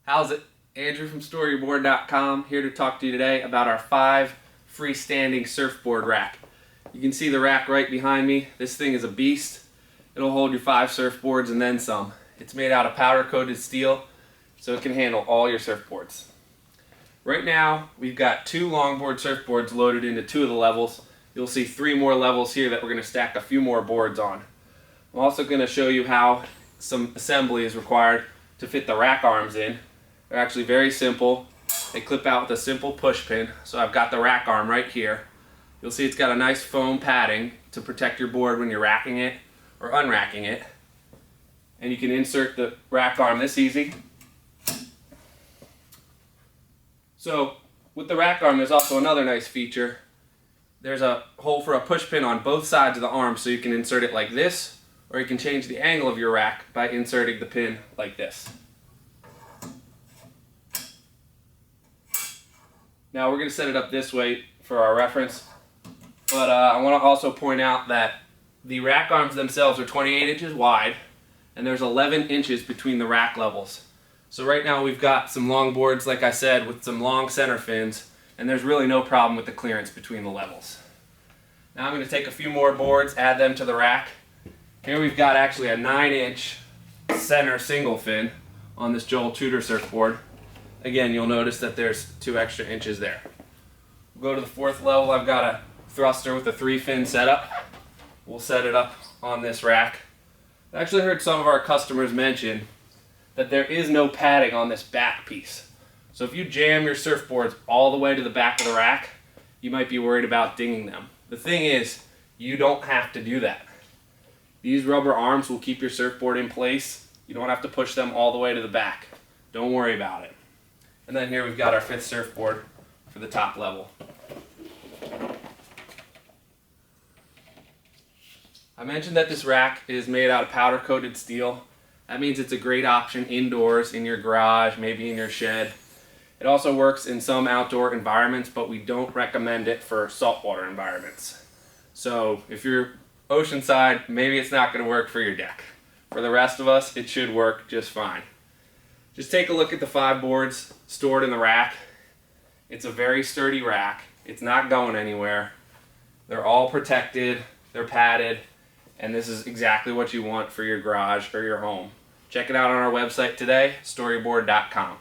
How's it? Andrew from StoreYourBoard.com here to talk to you today about our 5 freestanding surfboard rack. You can see the rack right behind me. This thing is a beast. It'll hold your 5 surfboards and then some. It's made out of powder-coated steel, so it can handle all your surfboards. Right now, we've got 2 longboard surfboards loaded into 2 of the levels. You'll see 3 more levels here that we're going to stack a few more boards on. I'm also going to show you how some assembly is required to fit the rack arms in. They're actually very simple. They clip out with a simple push pin. So I've got the rack arm right here. You'll see it's got a nice foam padding to protect your board when you're racking it or unracking it. And you can insert the rack arm this easy. So with the rack arm, there's also another nice feature. There's a hole for a push pin on both sides of the arm, so you can insert it like this, or you can change the angle of your rack by inserting the pin like this. Now we're going to set it up this way for our reference, but I want to also point out that the rack arms themselves are 28 inches wide, and there's 11 inches between the rack levels. So right now we've got some longboards, like I said, with some long center fins, and there's really no problem with the clearance between the levels. Now I'm going to take a few more boards, add them to the rack. Here we've got actually a 9-inch center single fin on this Joel Tudor surfboard. Again, you'll notice that there's 2 extra inches there. We'll go to the 4th level. I've got a thruster with a 3-fin setup. We'll set it up on this rack. I actually heard some of our customers mention that there is no padding on this back piece. So if you jam your surfboards all the way to the back of the rack, you might be worried about dinging them. The thing is, you don't have to do that. These rubber arms will keep your surfboard in place. You don't have to push them all the way to the back. Don't worry about it. And then here we've got our 5th surfboard for the top level. I mentioned that this rack is made out of powder-coated steel. That means it's a great option indoors, in your garage, maybe in your shed. It also works in some outdoor environments, but we don't recommend it for saltwater environments. So if you're oceanside, maybe it's not going to work for your deck. For the rest of us, it should work just fine. Just take a look at the 5 boards stored in the rack. It's a very sturdy rack. It's not going anywhere. They're all protected, they're padded, and this is exactly what you want for your garage or your home. Check it out on our website today, StoreYourBoard.com.